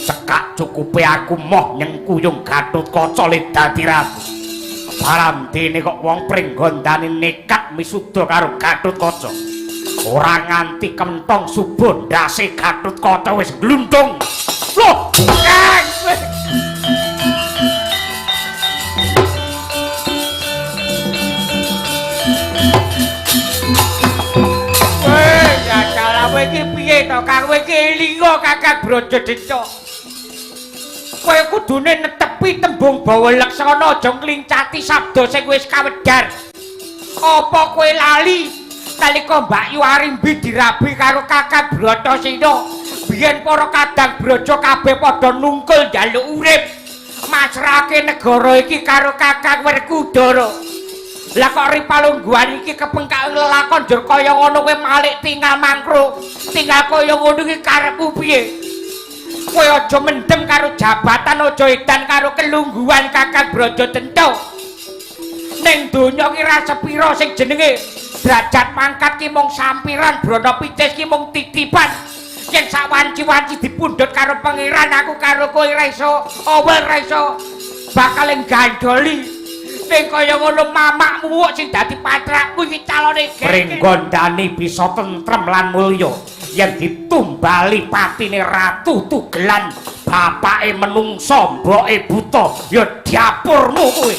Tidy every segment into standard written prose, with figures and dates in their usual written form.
Cekak cukupe aku moh nyengkuyung Gatotkaca le dadi ratu. Barang dene kok wong pringgondane nekat misuda karo Gatotkaca. Ora nganti kentong subuh ndase Gatotkaca wis gluntung. Loh, kowe iki piye to Kang? Kowe iki elinga Kakang Brododenta. Kowe kudune netepi tembung bawa leksana aja nglincati sabda sing wis kawedhar. Apa kowe lali nalika Mbak Yu Arimbi dirabi karo Kakang Bratasena? Biyen para kadang braja kabeh padha nungkul njaluk urip. Masrahake negara iki karo Kakang Werkudara. Lah kok Ripalungguhan iki kepengkak lelakon njur kaya ngono kowe malik tinggal mangkro. Tinggal kaya ngono iki karepmu piye? Kowe aja mendem karo jabatan, aja edan karo kelungguhan Kakang Brododenta. Ning donya ki ra sepira sing jenenge derajat pangkat ki mung sampiran, brana picis ki mung titipan. Yen sak wanci-wanci dipundhut karo pangeran, aku karo kowe ra iso owel, ra iso bakal gandoli. Ning kaya ngono mamakmu sing dadi patrakku iki calone Pringgondani bisa tentrem lan mulya yen ditumbali patine Ratu Tugelan. Bapake menungso, mboke buta, ya diapurmu kowe.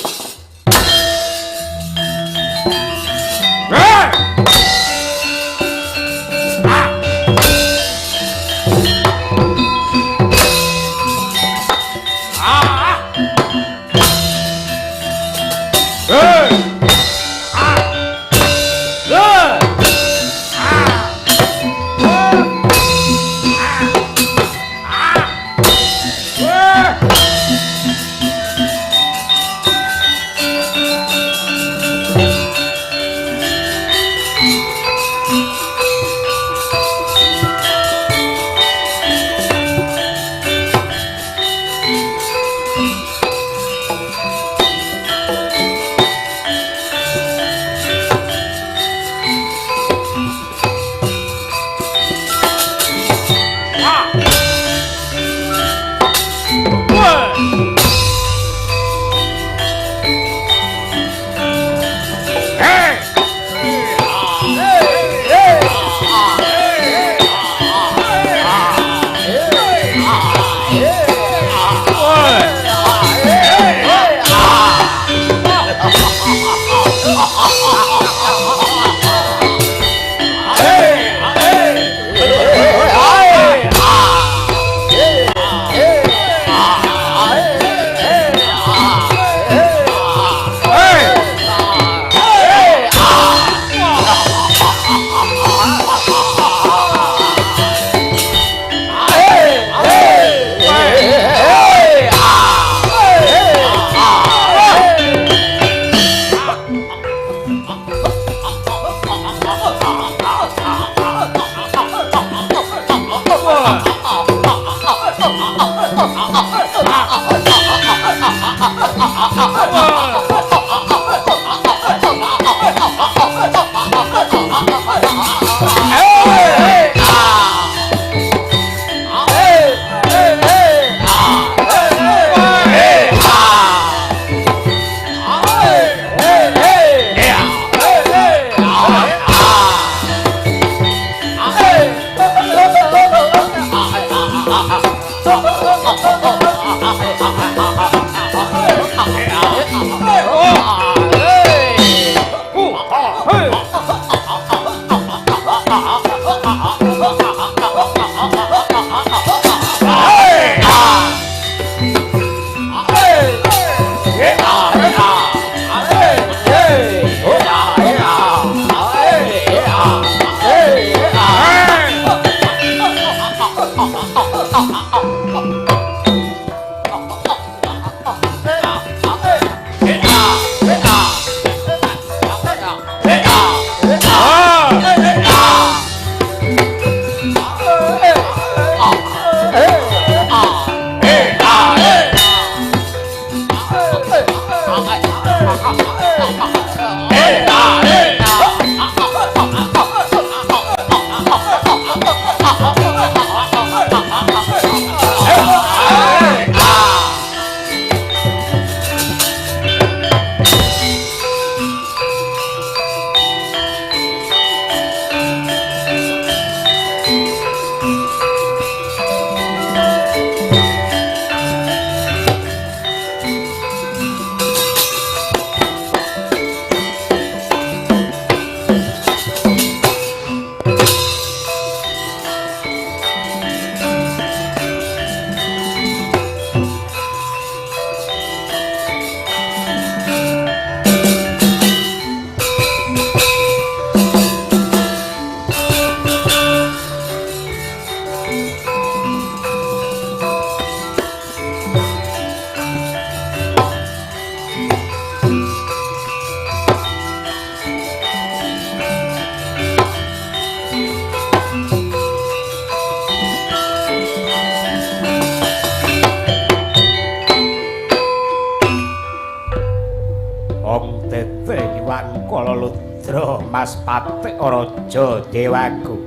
Kalaludra Mas Patik Raja Dewaku.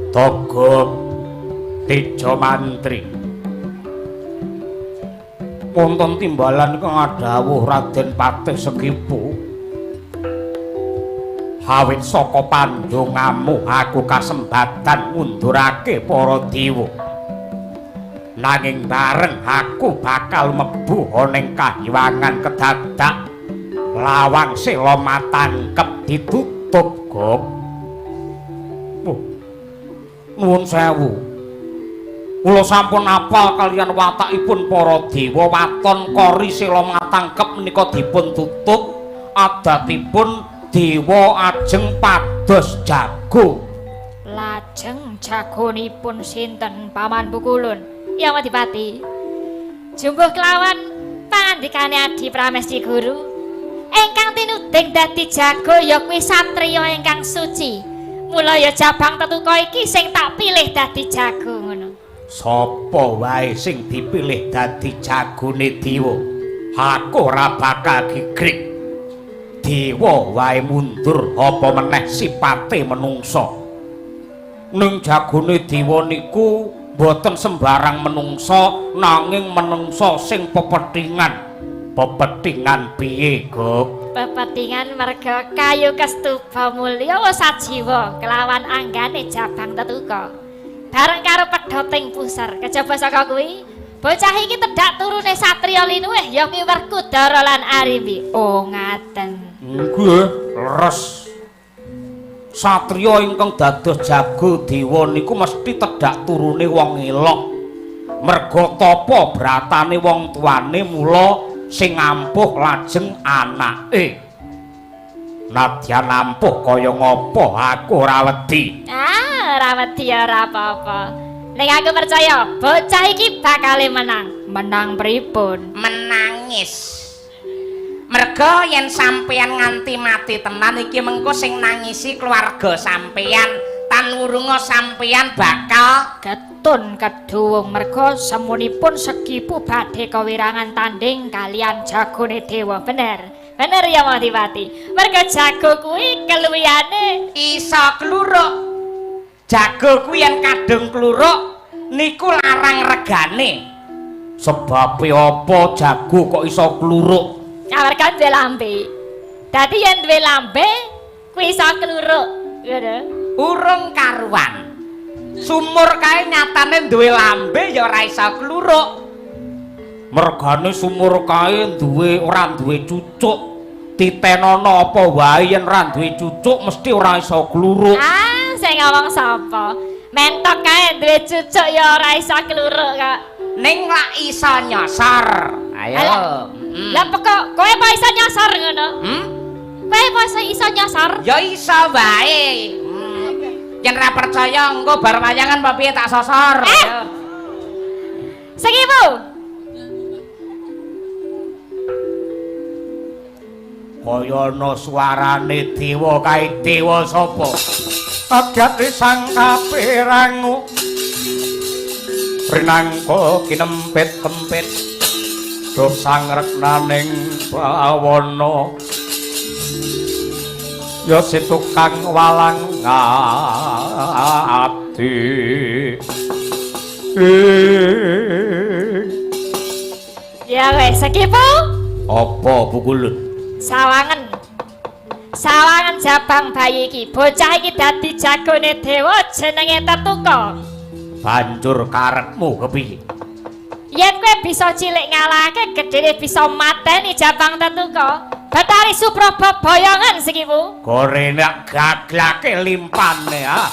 Togo Tejo Mantri. Wonten timbalan kang adhawuh Raden Patih Segipu. Awit saka pandongamu aku kasempatan ngundurake para dewa. Nanging bareng aku bakal mlebu ning kahiwangan kedadak. Lawang sela matangkep ditutup, Gok. Nuwun sewu. Kula sampun apal kaliyan watakipun para dewa waton kori sela matangkep menika dipun tutup adatipun dewa ajeng pados jago. Lajeng jagonipun sinten Paman Pukulun? Ya Adipati. Jumbuh kelawan pangandikane Adi Pramesti Guru. Ingkang tinuding dadi jago ya kuwi satriya ingkang suci. Mula ya Jabang Tetuka iki sing tak pilih dadi jago ngono. Sapa wae sing dipilih dadi jagone dewa, aku ora bakal gigrik. Dewa wae mundur apa meneh sipate menungsa. Ning jagone dewa niku boten sembarang menungsa, nanging menungsa sing pepethingan. Pepethingan piye, Gok? Pepethingan merga kayu kestuba mulya sajiwa kelawan anggane Jabang Tetuka. Bareng karo pedhoting pusar, kejaba saka kuwi bocah iki tedhak turune satriya linuwih ya miwer Kudara lan Arimbi. Oh ngaten. Nggih, leres. Satriya ingkang dados jago dewa niku mesti tedhak turune wong elok. Merga tapa bratane wong tuane mula sing ampuh lajeng anake. Nadyan ampuh kaya ngapa aku ora wedi. Ora wedi ora apa-apa. Ning aku percaya bocah iki bakal menang. Menang pripun? Menangis. Merga yen sampeyan nganti mati tenan iki mengko sing nangisi keluarga sampeyan, tan wurunga sampeyan bakal Getun keduwung merga semunipun Segipu badhe kawirangan tanding kalian jagone dewa. Bener. Bener ya Adipati. Merga jago kuwi keluwihane iso kluruk. Jago kuwi yen kadung kluruk niku larang regane. Sebabe apa jago kok iso kluruk? amarga duwe lambe. Dadi yen duwe lambe kuwi iso kluruk. Ngono. Urung karuan. Sumur kae nyatane duwe lambe ya ora iso kluruk. Mergane sumur kae ora duwe cucuk. Titenono apa wae yen ora duwe cucuk mesti ora iso kluruk. Ah, sing ngomong sapa? Mentok kae duwe cucuk ya ora iso kluruk kok. Ning lak iso nyosor. Ayo. Lah pokok kowe apa iso nyosor ngono? Kowe apa iso nyosor? Ya iso wae. Yen ora percaya engko bar wayangan apa piye tak sosor. Segipu. Kaya ana suarane dewa kae dewa sapa? Agyate sang kapirangu. Rinangka kinempit-kempit dosang reknaning bawana. Ya si tukang walang ati. Ya wes Segipu. Apa Pukulun? Sawangan Jabang bayi iki. Bocah iki dadi jagone dewa jenenge Tetuka. Banjur karepmu kepiye? Yen kowe bisa cilik ngalahake, gedene bisa mateni Jabang Tetuka. Bathari Supraba boyongan Segipu. Gorenak gaglake limpane ha.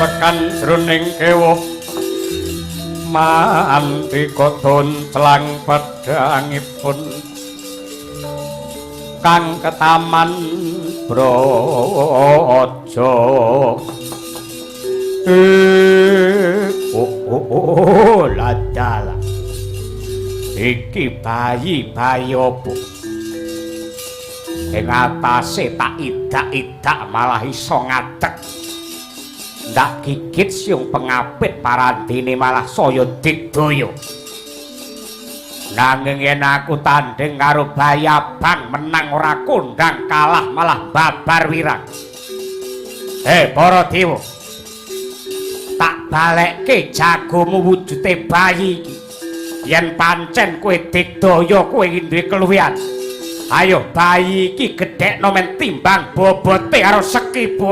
sekan jroning kewuh mantika donclang pedhangipun kang ketaman Braja ladala iki bayi apa ing atase tak idak-idak malah iso ngadeg ndak gigit siung pengapit parandene malah saya digdaya nanging yen aku tanding karo bayi abang menang ora kondang kalah malah babar wirang para dewa tak balekke jagomu wujude bayi iki yen pancen kowe digdaya kowe duwe keluwihan ayo bayi iki gedhekno men timbang bobote karo sekibu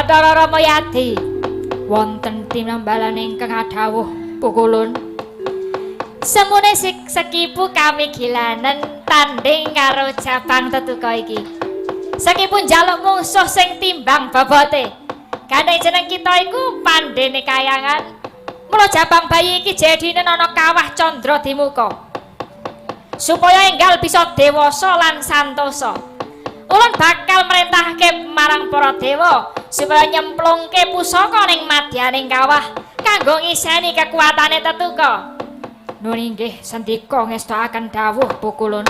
Bathara Ramayadi wonten tinambalan ingkang adhawuh pukulun semune Sekipu kami gilanen tanding karo Jabang Tetuka iki Sekipu njaluk musuh sing timbang bobote gandeng jeneng kita iku pandene kayangan mula Jabang bayi iki jedine ana kawah Candra Dimuka supaya enggal bisa dewasa lan santosa ulun bakal merintahke marang para dewa supaya nyemplungke pusaka ning madyaning kawah kanggo ngiseni kekuatane Tetuka. Nuwun inggih sendika ngestakaken dawuh pukulun.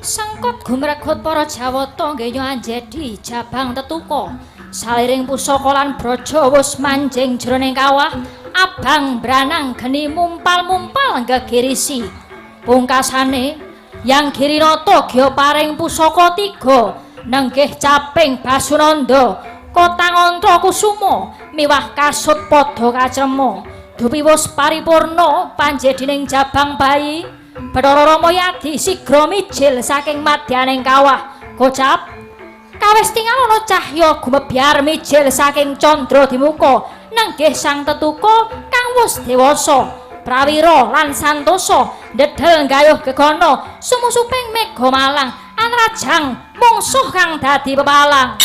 Sangkut gumrekut para Jawata nggenya anjedi jabang tetuka. Saliring pusaka lan braja wus manjing jroning kawah, abang branang geni mumpal-mumpal gegirisi. Pungkasane Yang Girinata gya paring pusaka 3 nenggih caping Basunanda, Kotangantra Kusuma miwah kasut padha kacrema. Dupi wus paripurna panjedining jabang bayi. Bathara Rama Yadi sigra mijil saking madyaning kawah. Kocap kawis tingal ana cahya gumebyar mijil saking candra dimuka nenggih sang tetuka kang wis dewasa. Prawira lan santosa ndedhel gayuh gegana sumusuping mega malang anrajang mungsuh kang dadi pepalang.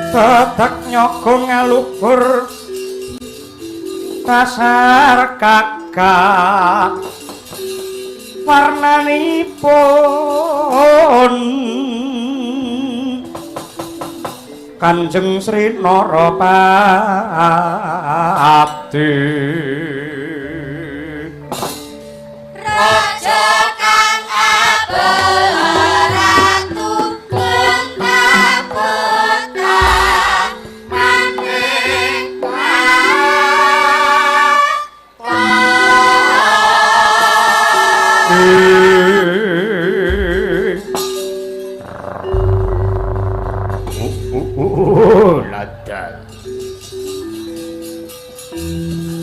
dadak nyogo ngaluhur kasar kakak warnanipun Kanjeng Sri Narapati Raja kang abel ratu kenta-kenta maning ladan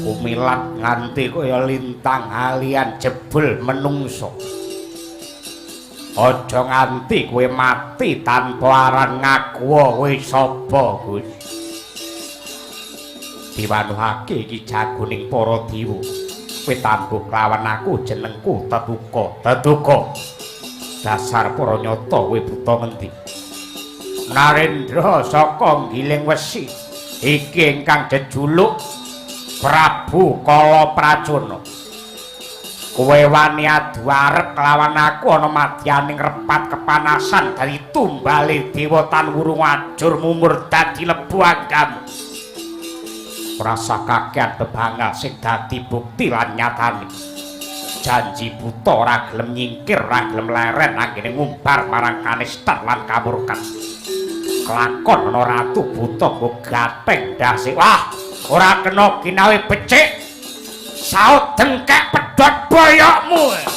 kumilat nganti kaya lintang halian jebul menungso aja nganti kowe mati tanpa aran ngaku kowe sapa Gus diwanuhake iki jagoning para dewa kowe tangguh lawan aku jenengku Tetuka dasar para nyata kowe buta ngendi Narendra saka Giling Wesi iki ingkang jejuluk Prabu Kalaprajana kowe wani adu arep lawan aku ana madyaning repat kepanasan dari tumbale dewa Tanwurung ajur mumur dadi lebu anggamu rasa kakean bebangal sing dadi bukti lan nyatane janji buta ora gelem nyingkir ora gelem leren anggene ngumbar marang kanistan lan kamurkan kelakon ana ratu buta mbok gateng ndase wah ora kena ginawe becik saut dengkek pedhot boyokmu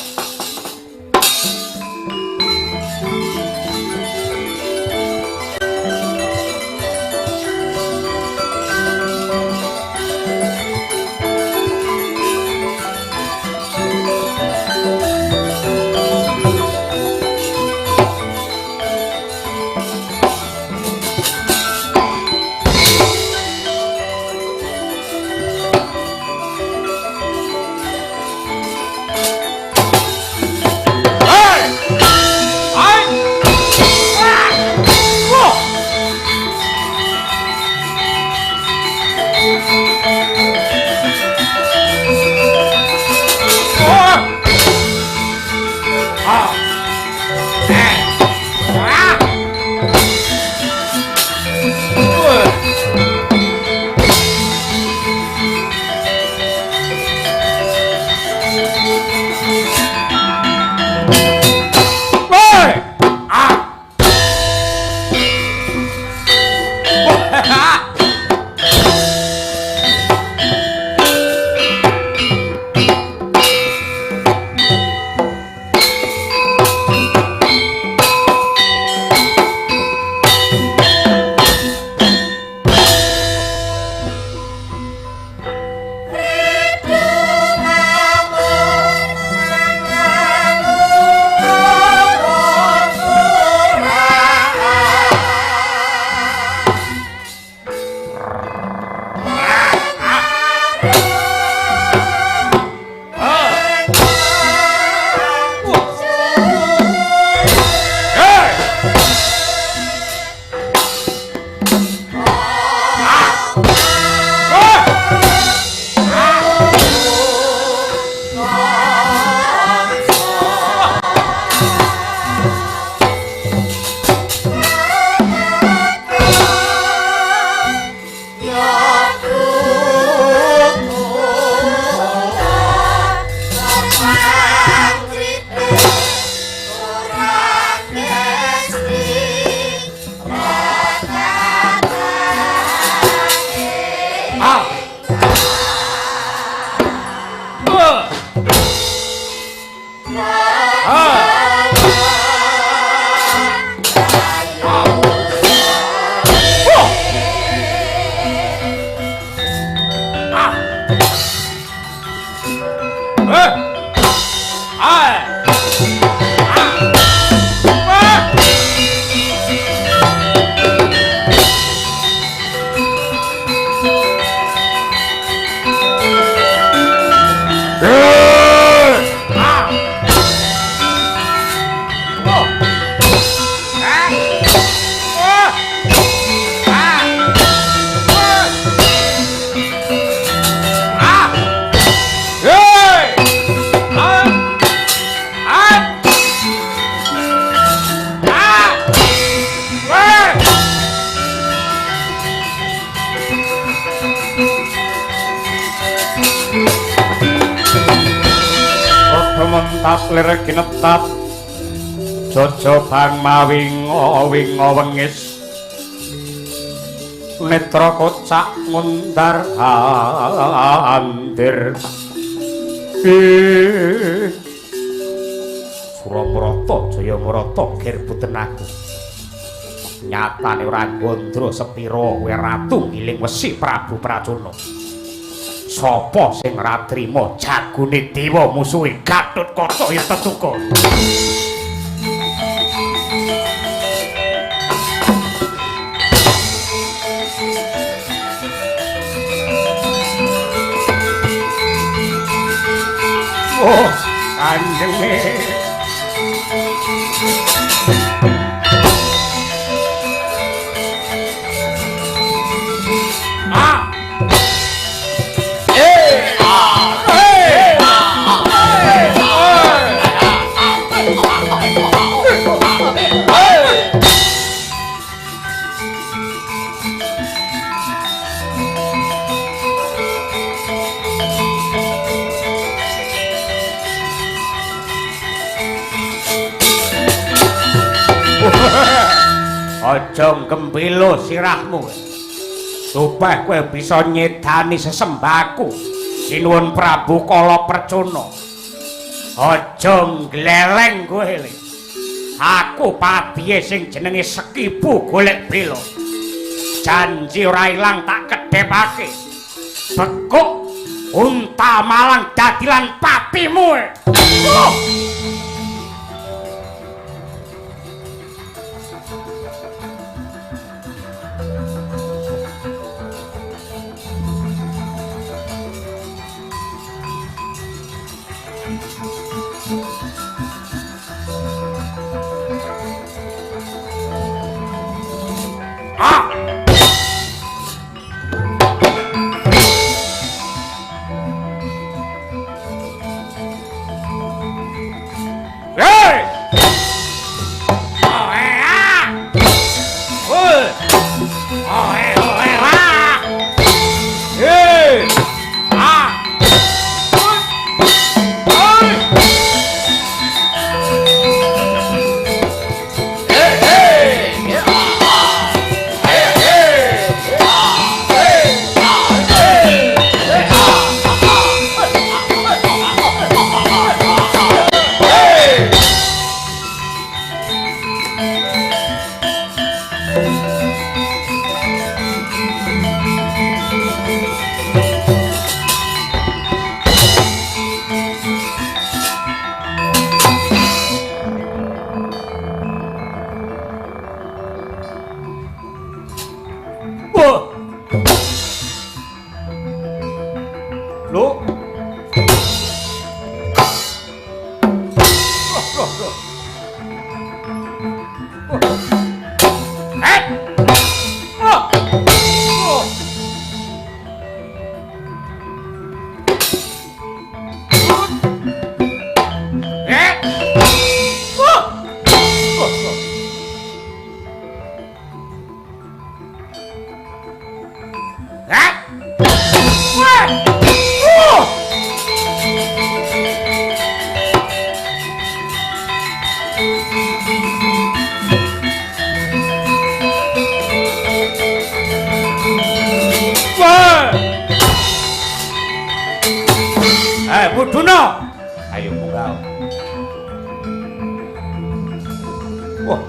ginetat lir ginetat jojo bang mawingo wingo wengis netra kocak ngundar andir Suramarata Jayamarata gerbuten aku nyatane ora gondro sepira kowe ratu ngiling wesi Prabu Pracona sapa sing ora trima jagone dewa musuhe Gatotkaca ya tetuka oh kanjenge aja gembelo sirahmu supaya kowe bisa nyedani sesembaku sinuwun Prabu Kala Percuna aja gleleng kowe aku padhiye sing jenenge Sekibu golek bela janji ora ilang tak kedhepake bekuk unta malang dadilan patimu Buduna ayo munggah wah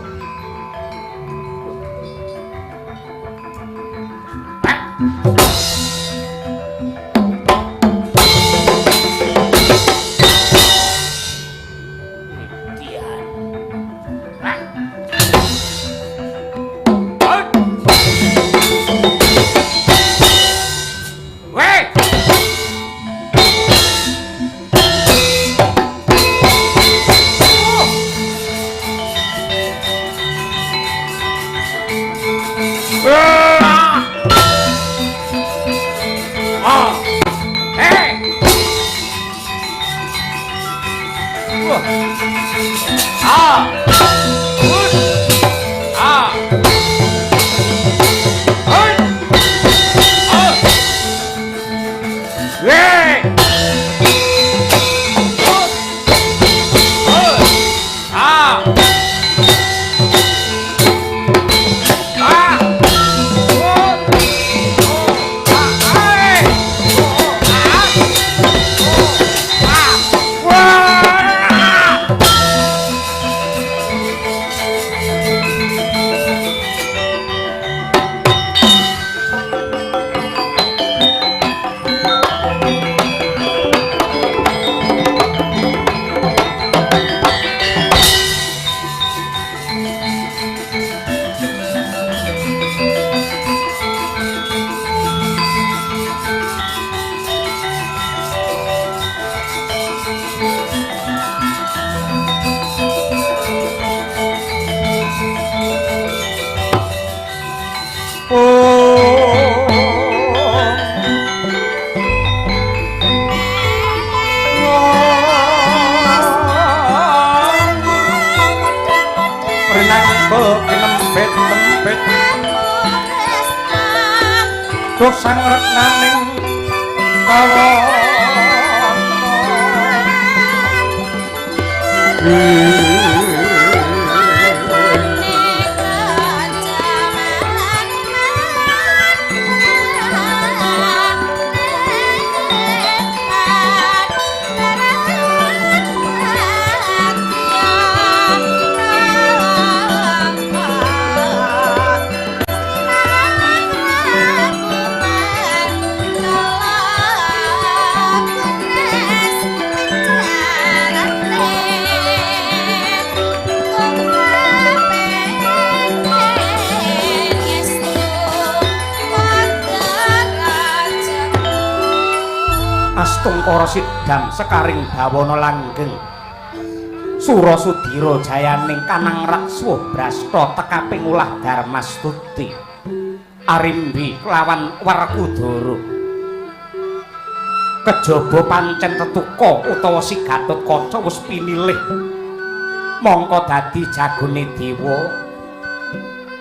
sang retnaning kawana Astungkara sidam sekaring bawana langgeng Surasudira jayaning kanang raksa brasta tekaping ulah Darmastuti Arimbi kelawan Werkudara kejaba pancen tetuka utawa si Gatotkaca wis pinilih mongko dadi jagone dewa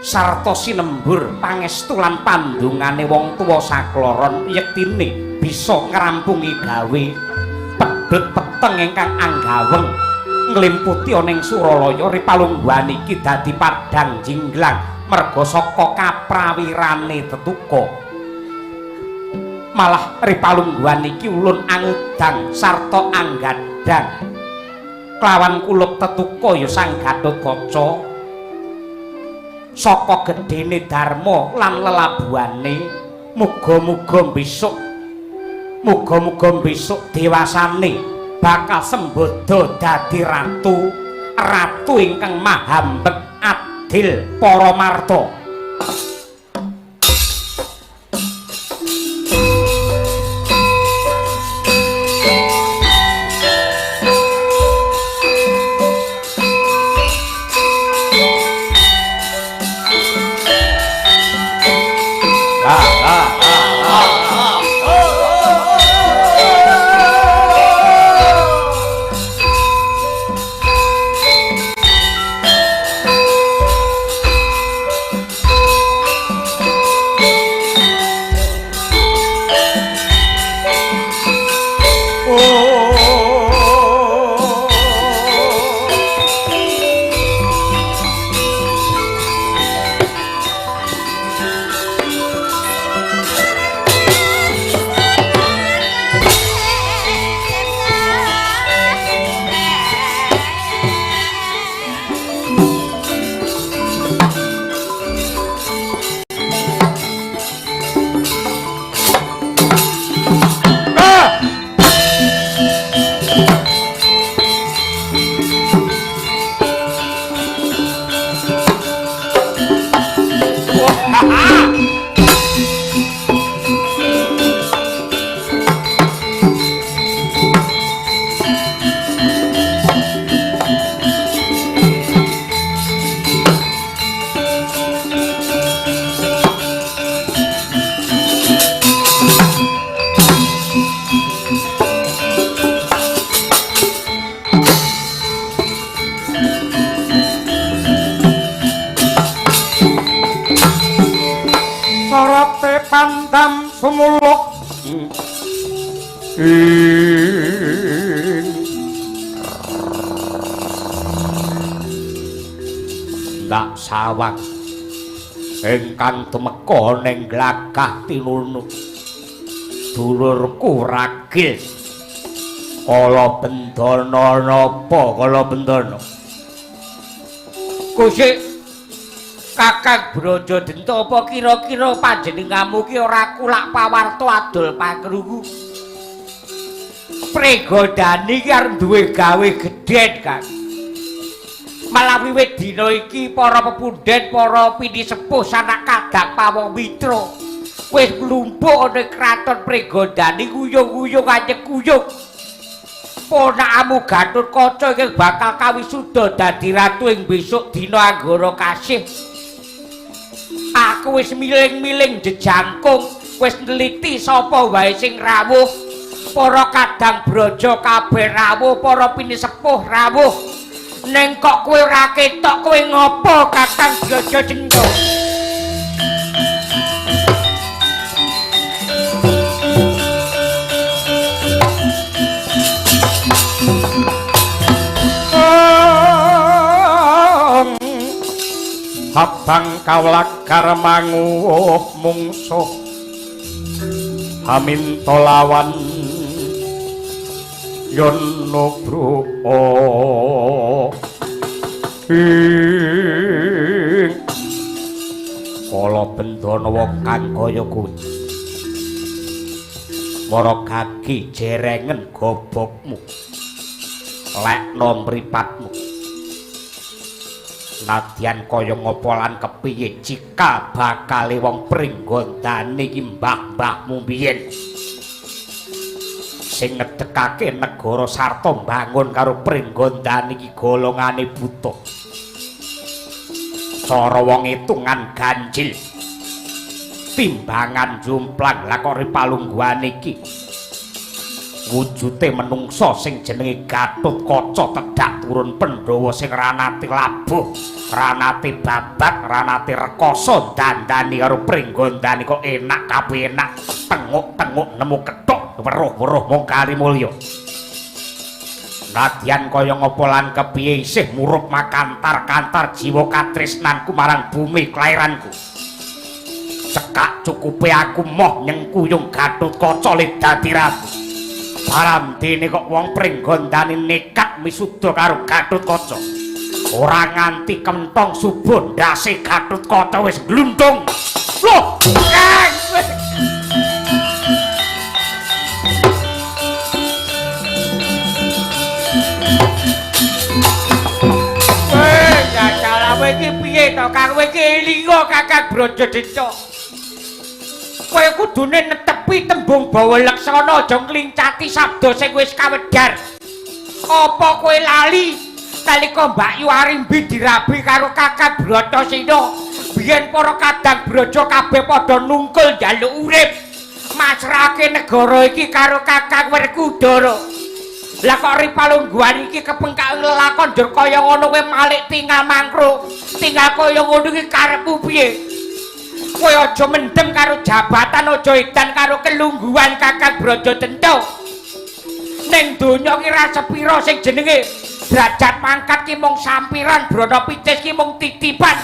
sarta sinembur pangestu lan pandungane wong tuwa sakloron yektine bisa ngrampungi gawe pedhot peteng ingkang anggaweng nglimputi ana ing Suralaya Ripalungguhan iki dadi padhang jinglang merga saka kaprawirane tetuka malah Ripalungguhan iki ulun angudang sarta anggadang kelawan kulup tetuka ya Sang Gatotkaca saka gedene Darma lan lelabuhane muga-muga besok dewasane bakal sembodo dadi ratu ingkang mahambek adil para marta. Pandam sumuluk ndak sawang ingkang tumeka ning glagah tinunu dulurku ragil kala bendana napa kala bendana Gusti Kakang Bradadenta apa kira-kira panjenenganmu ki ora kulak pawarta adol pakrungu. Pregodani ki arep duwe gawe gedhen, Kang. Malah wiwit dina iki para pepundhen, para pini sepuh sanak kadang pawamitra wis nglumpuk ana kraton Pregodani kuyung-kuyung anyek kuyung. Ponakamu Gatotkaca iki bakal kawisuda dadi ratu ing besok dina anggara kasih. Aku wis miling-miling jejangkung, wis neliti sapa wae sing rawuh. Para kadang braja kabeh rawuh, para pinisepuh rawuh. Ning kok kowe ora ketok kowe ngopo Kakang Bradadenta? abang kawlagar manguh mungsuh haminta lawan yen nubruka kala bendana kang kaya kuwi mara kaki jerengen gobokmu lekno mripatmu nadyan kaya ngapa lan kepiye jika bakale wong pringgondane iki mbah-mbahmu biyen sing ngedekake negara sarta mbangun karo pringgondane iki golongane butuh cara wong itungan ganjil timbangan jumplang lah kok ripalungguhan iki wujute menungsa sing jenenge Gatotkaca tedak turun Pandhawa sing ranate labuh ranate babat ranate rekoso dandani karo pringgondane kok enak kabeh enak tenguk-tenguk nemu kethok weruh-weruh mung kali mulya nadyan kaya ngapa lan kepiye isih murup makantar-kantar jiwa katresnanku marang bumi kelairanku cekak cukupe aku moh nyengkuyung Gatotkaca le dadi ratu barang dene kok wong pringgondane nekat misuda karo Gatotkaca ora nganti kentong subuh ndase Gatotkaca wis glundung loh kowe iki piye to Kang kowe iki elinga Kakang Brododinca kowe kudune netepi tembung bawa laksana aja nglincati sabda sing wis kawedhar apa kowe lali nalika Mbak Yu Arimbi dirabi karo Kakang Bratasena biyen para kadang braja kabeh padha nungkul njaluk urip masrahake negara iki karo Kakang Werkudara lah kok ripalungguhan iki kepengkak lelakon njur kaya ngono kowe malik tinggal mangkro tinggal kaya ngono iki karepmu piye kowe aja mendem karo jabatan aja edan karo kelungguhan Kakang Brododinca ning donya ki ra sepira sing jenenge derajat pangkat ki mung sampiran brana picis ki mung titipan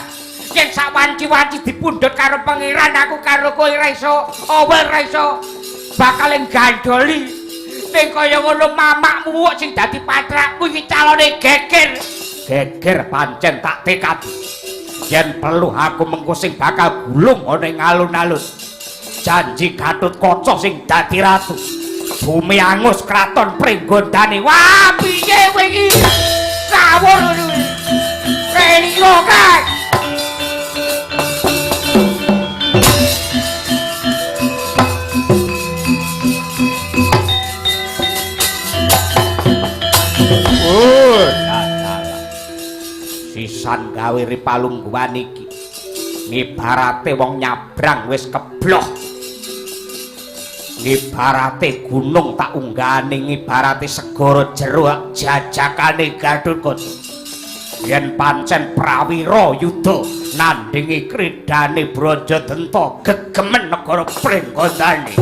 yen sawanci-wanci dipundhut karo pangeran aku karo kowe ra iso owel ra iso bakal gandoli ning kaya ngono mamakmu sing dadi patrakku iki calone geger geger pancen tak tekad yen perlu aku mengko sing bakal gulung ana ing alun-alun janji Gatotkaca sing dadi ratu bumi angus kraton pringgondane wah piye kowe iki kawur relingo Kang sisan gawe ripalungguhan iki ngibarate wong nyabrang wis kebloh ngibarate gunung tak unggane ngibarate segara jero jajakane Gatotkaca yen pancen prawira yuda nandingi kridane Brododinca gegemen negara pringgondane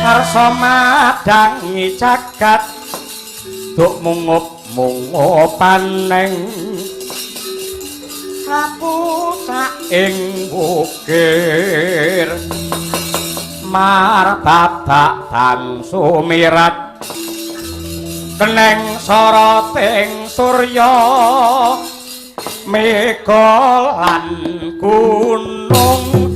ngarsa madangi jagat duk mungup-mungup paneng kapusak ing bukir marbabak bang sumirat keneng soroting surya mega lan gunung-gunung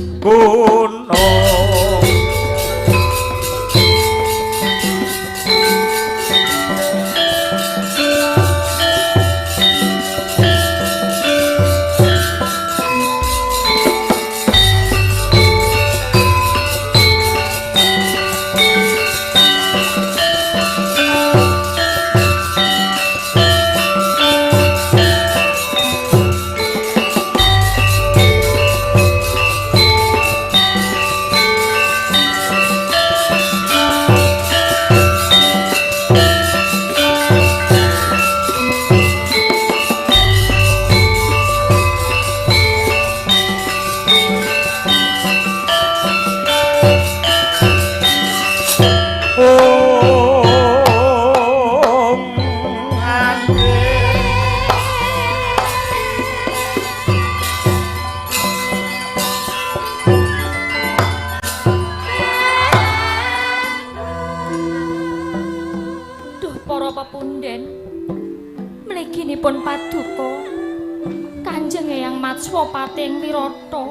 dipun paduka Kanjeng Eyang Matswapati ing Wirata.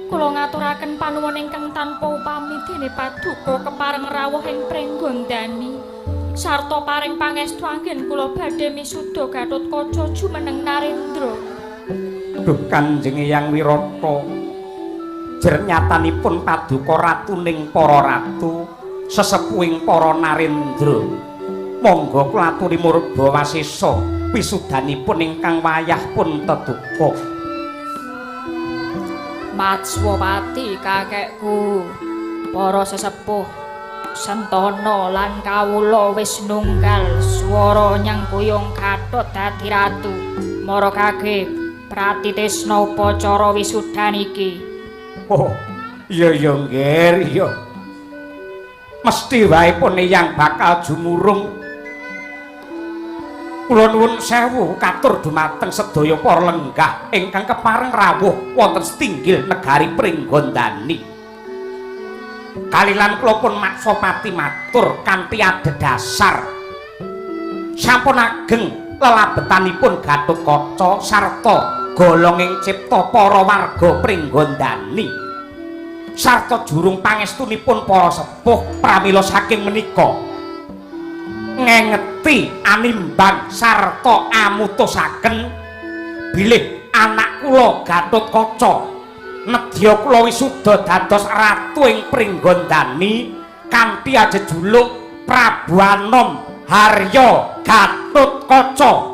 Kula ngaturaken panuwun ingkang tanpa upami dene paduka kepareng rawuh ing Pringgondani sarta paring pangestu anggen kula badhe misuda Gatotkaca jumeneng Narendra. Duh Kanjeng Eyang Wirata, jernyatanipun paduka ratuning para ratu, sesepuhing para narendra. Monggo kula aturi murba wasesa wisudanipun ingkang wayah pun teduka. Matswapati kakekku, para sesepuh, Sentana lan kawula wis nunggal swara nyengkuyung Gatot dadi ratu. Mara kageh pratitresna upacara wisudan iki. Oh, iya Ngger, iya. Mesti wae pun Eyang bakal jumurung. Kula nuwun sewu katur dumateng sedaya para lenggah ingkang kepareng rawuh wonten setinggil negari Pringgondani. Kalilan kula pun Matswapati matur kanthi adhedhasar sampun ageng lelabetanipun Gatotkaca sarta golonging cipta para warga Pringgondani sarta jurung pangestunipun para sepuh pramila saking menika ngengeti animbang sarta amutusaken bilih anak kula Gatotkaca nedya kula wisuda dados ratu ing Pringgondani kanthi ajejuluk Prabu Anom Harya Gatotkaca.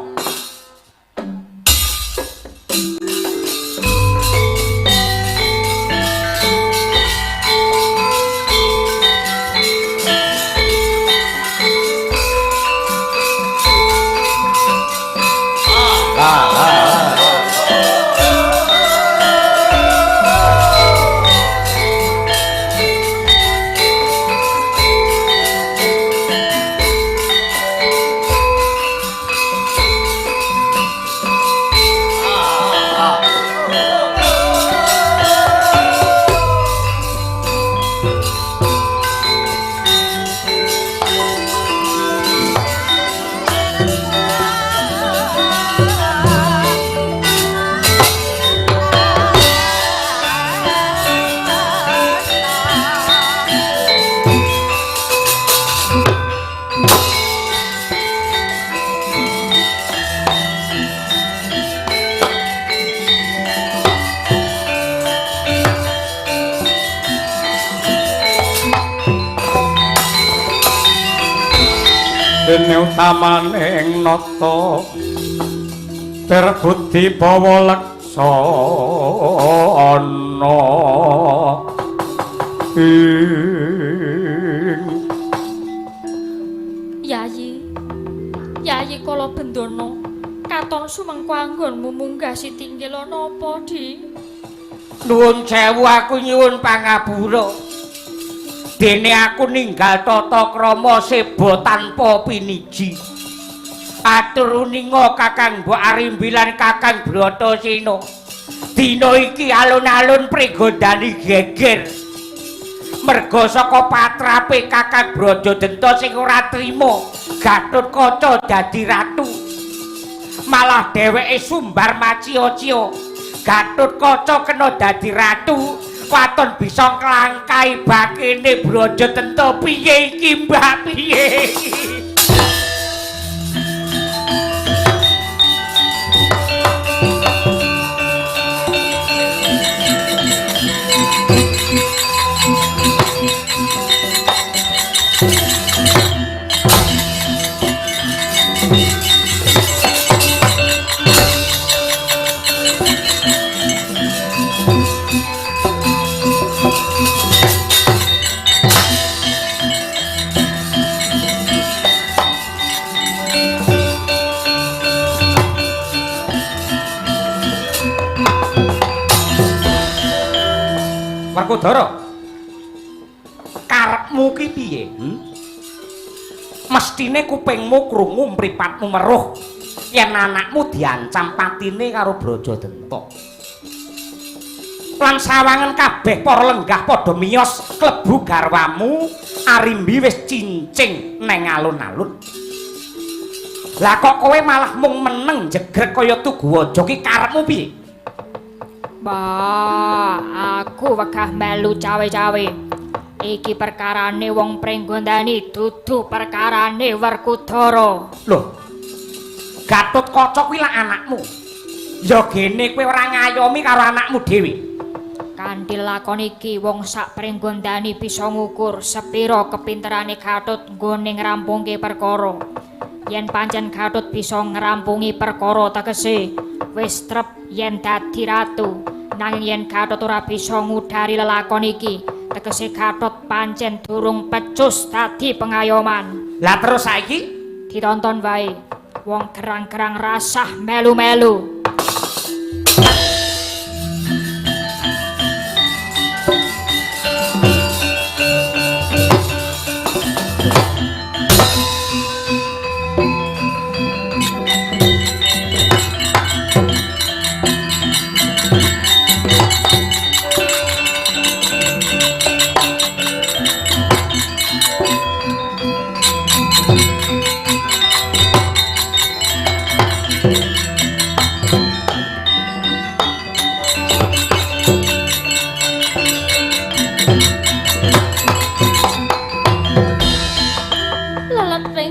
Dene utamane ing nata terbudi bawa laksana Yayi kala Bendana katon sumengko anggonmu munggah Sitinggil ana apa, Di? Nuwun sewu aku nyuwun pangapura. Dene aku ninggal tata krama seba tanpa piniji. Atur uninga Kakang Mbok Arimbi lan Kakang Bratasena. Dina iki alun-alun Pringgondani geger. Merga saka patrape Kakang Brajadenta sing ora trima Gatotkaca dadi ratu. Malah dheweke sumbar macia-cia. Gatotkaca kena dadi ratu. Waton bisa nglangkai bakene Brajadenta piye iki Mbak piye? Werkudara, karepmu ki piye? Mestine kupingmu krungu mripatmu meruh yen anakmu diancam patine karo Brajadenta. Lan sawangen kabeh para lenggah padha miyos klebu garwamu Arimbi wis cincing neng alun-alun. Lah kok kowe malah mung meneng jegrek kaya Tuguwaja ki karepmu piye? Bah, aku wegah melu cawe-cawe. Iki perkarane wong Pringgondani dudu perkarane Werkudara. Loh. Gatotkaca kuwi lak anakmu. Ya gene kowe ora ngayomi karo anakmu dhewe. Kanthi lakon iki wong sak Pringgondani bisa ngukur sepira kepinterane Gatut nggone ngrampungke perkara. Yen pancen Gatut bisa ngrampungi perkara tegese wis trep yen dadi ratu. Nanging yen Gatut ora bisa ngudari lelakon iki, tegese Gatut pancen durung pecus dadi pengayoman. Lah terus saiki ditonton wae. Wong gerang-gerang rasah melu-melu.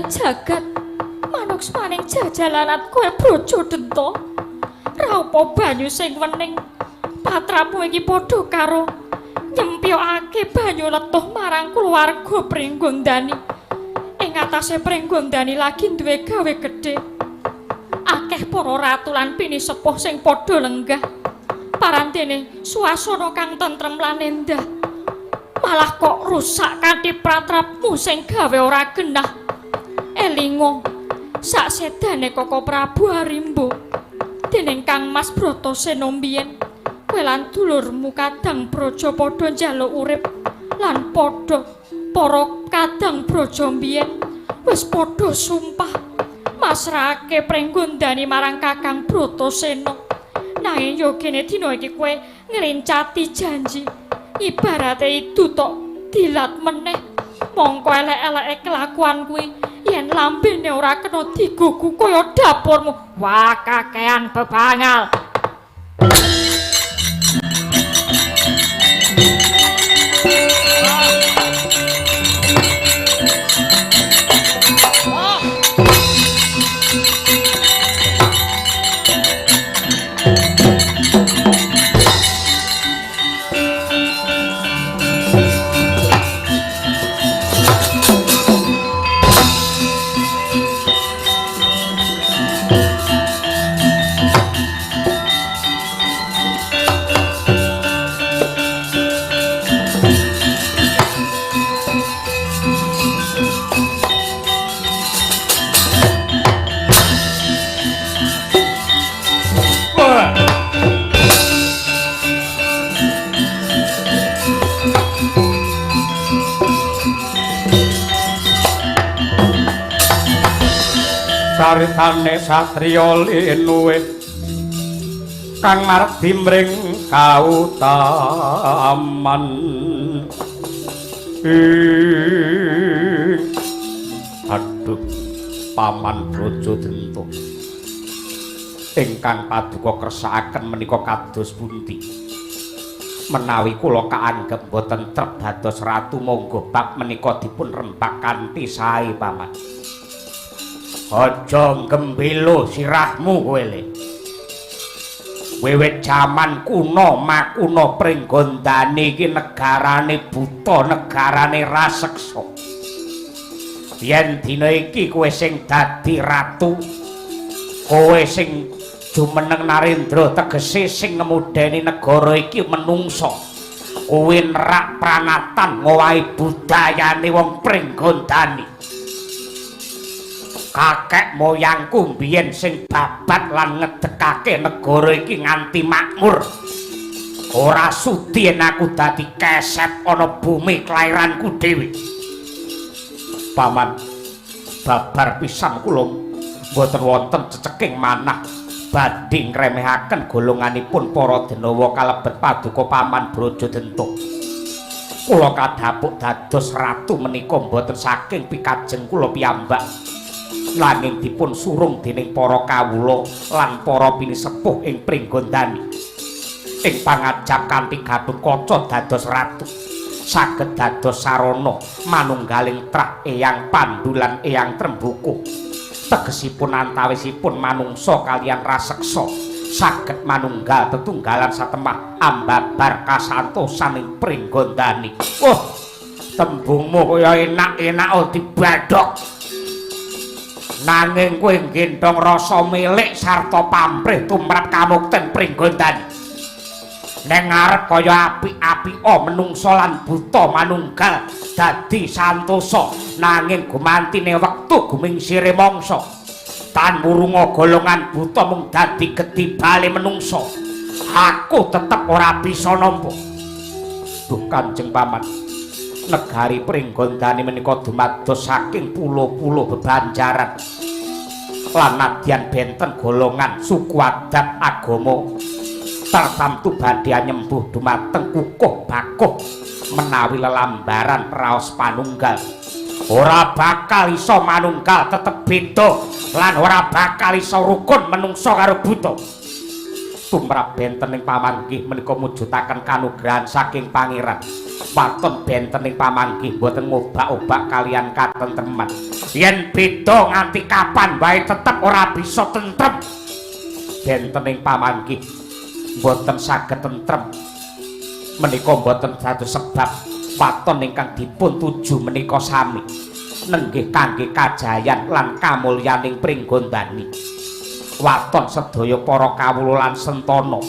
Jagat manuk maning jajalanat kowe Brajadenta. Raupa banyu sing wening patramu iki padha karo nyempyokake banyu letuh marang kulawarga Pringgondani. Ing atase Pringgondani lagi duwe gawe gedhe. Akeh para ratu lan pini sepuh sing padha lenggah. Parantene suasana kang tentrem lan endah. Malah kok rusak kanthi pratrapmu sing gawe ora genah. Elingo sak sedane Koko Prabu Harimbo dening Kang Mas Bratasena mbiyen kowe lan dulurmu kadang braja padha njaluk urip lan padha para kadang braja mbiyen wis padha sumpah masrahake Pringgondani marang Kakang Bratasena. Nanging yo kene dina iki kowe ngrincati janji ibarate itu tok dilat meneh mongko elek-eleke kelakuan kuwi yen lambene ora kena digugu kaya dapurmu. Wah, kakean bebangal. Caritane satriya linuwe kang mardi mring kautaman. Aduh, Paman Brajadenta ingkang paduka kersakaken menika kados pundi? Menawi kula kaanggep boten trep dados ratu, monggo bab menika dipun rembak kanthi sae, Paman. Aja gembelo sirahmu kowe le. Wiwit jaman kuno makuno Pringgondani iki negarane buta, negarane raseksa. Yen dina iki kowe sing dadi ratu, kowe sing jumeneng Narendra tegese sing ngemudeni negara iki menungso. Kowe nerak pranatan ngowahi budayane wong Pringgondani. Kakek moyangku mbiyen sing babat lan ngedekake negara iki nganti makmur. Ora sudi yen aku dadi kesep ana bumi kelairanku dhewe. Paman, babar pisan kula mboten wonten ceceking manah badhe ngremehaken golonganipun para denawa kalebet paduka Paman Brajadenta. Kula kadhapuk dados ratu menika mboten saking pikajeng kula piyambak. nanging dipun surung dening para kawula lan para pinisepuh ing Pringgondani. Ing pangajap kanthi Gatotkaca dados ratu saged dados sarana manunggaling trah Eyang Pandhu lan Eyang Trembuku. Tegesipun antawisipun manungsa kaliyan raseksa saged manunggal tetunggalan satemah ambabar kasantosan ing Pringgondani. Wah, tembungmu kaya enak-enak dibadhok. Nanging kowe nggendhong rasa milik sarta pamrih tumrap kamukten Pringgondani. Neng ngarep kaya apik-apika menungsa lan buta manunggal dadi santosa, nanging gumantine wektu gumingsire mangsa tan murunga golongan buta mung dadi gedibale menungsa. Aku tetep ora bisa nampa. Duh Kanjeng Paman, negari Pringgondani menika dumados saking pulo-pulo bebanjaran lan nadyan benten golongan suku adat agama tartamtu badhe nyembuh dumateng kukuh bakuh menawi lelambaran raos panunggal. Ora bakal iso manunggal tetep beda lan ora bakal iso rukun menungsa karo buta. Tumrap benten ing pamanggih menika mujudaken kanugrahan saking pangeran. Waton benten ing pamanggih boten ngobak-obak kalian katentreman. Yen beda nganti kapan wae tetep ora bisa tentrem. Benten ing pamanggih boten saged tentrem menika boten dados sebab waton ingkang dipun tuju menika sami nenggih kangge kajayan lan kamulyaning Pringgondani. Waton sedaya para kawula lan sentana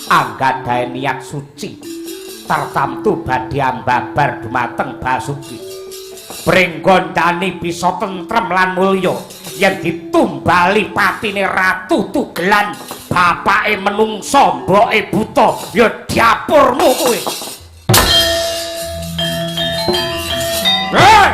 anggadhahe niat suci tartamtu badhe ambabar dumateng Basuki. Pringgondani bisa tentrem lan mulya yen ditumbali patine Ratu Tugelan, bapake menungsa, mboke buta, ya diapurmu kowe. Hei!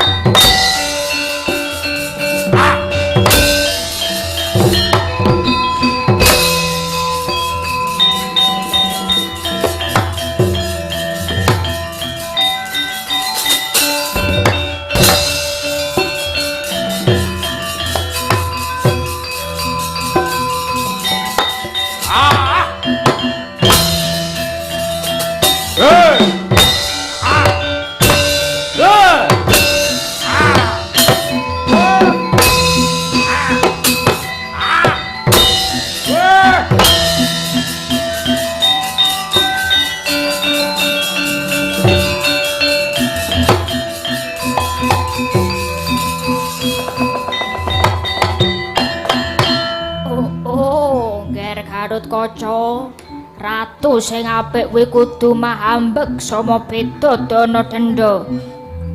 Gatotkaca, ratu sing apik kuwi kudu mahambek sama beda dana denda.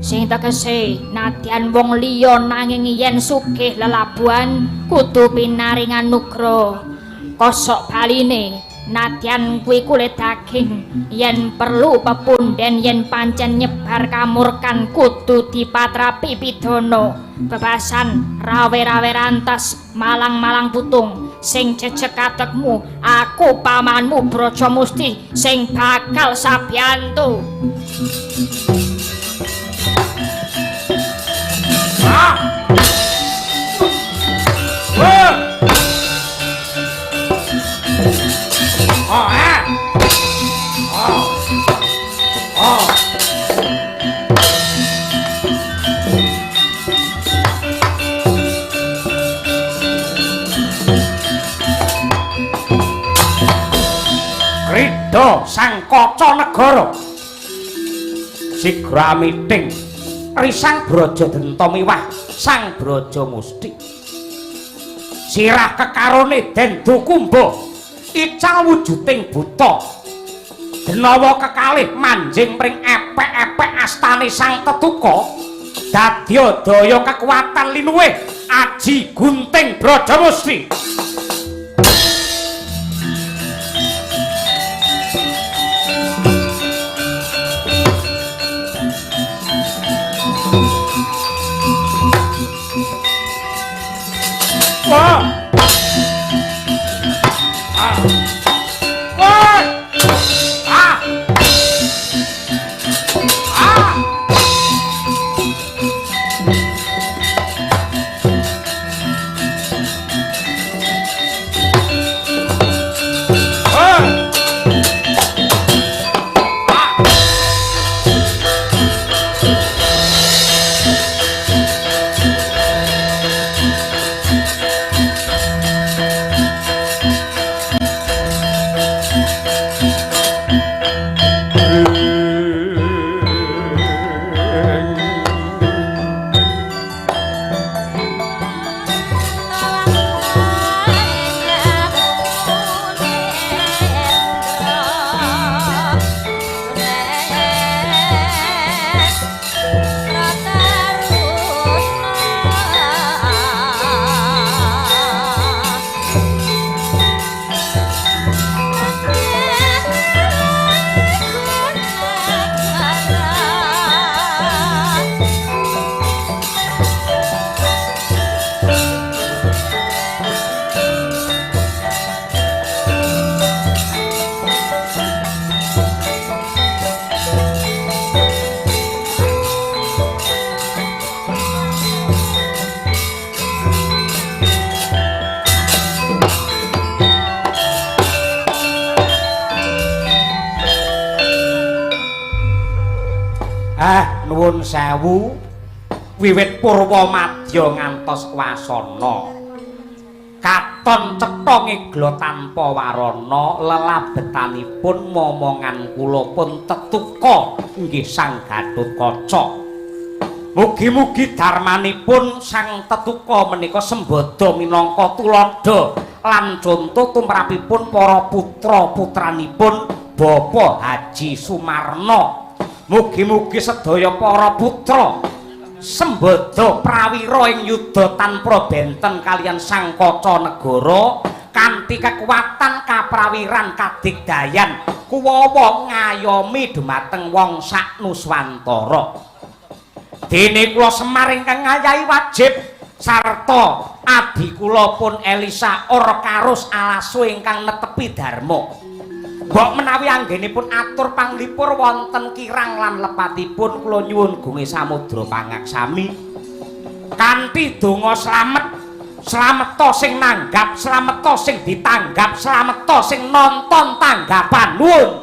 Sing tegese nadyan wong liya nanging yen sugih lelabuhan kudu pinaringan nugra. Kosok baline nadyan kuwi kulit daging yen perlu pepunden yen pancen nyebar kamurkan kudu dipatrapi pidana. Bebasan rawe-rawe rantas malang-malang putung sing jejeg katekmu aku pamanmu Brajamusti sing bakal sabiyantu. Krida sang kaca negara sigra miting risang Brajadenta miwah sang Brajamusti. Sirah kekarone den Dukumba ical wujuding buta denawa kekalih manjing pring epek-epek astane sang Tetuka dadya daya kekuatan linuwih aji gunting Brajamusti. Wah! sewu wiwit purwa madya ngantos wasana katon cetha ngegla tanpa warana lelabetanipun momongan kula pun tetuka inggih Sang Gatotkaca. Mugi-mugi darmanipun Sang Tetuka menika sembada minangka tuladha lan conto tumrapipun para putra-putranipun Bapak Haji Sumarna. Mugi-mugi sedaya para putra sembada prawira ing yuda tanpa benten kaliyan Sang Kaca Negara kanthi kekuatan kaprawiran kadigdayan kuwawa ngayomi dhumateng wong sak Nuswantara. Dene kula Semar ingkang ngayahi wajib sarta adi kula pun Elisa ora karus alasu ingkang netepi dharma. Mbok menawi anggenipun atur panglipur wonten kirang lan lepatipun kula nyuwun gunge samudra pangaksami kanthi donga slamet. Slameta sing nanggap, slameta sing ditanggap, slameta sing nonton tanggapan. Nuwun.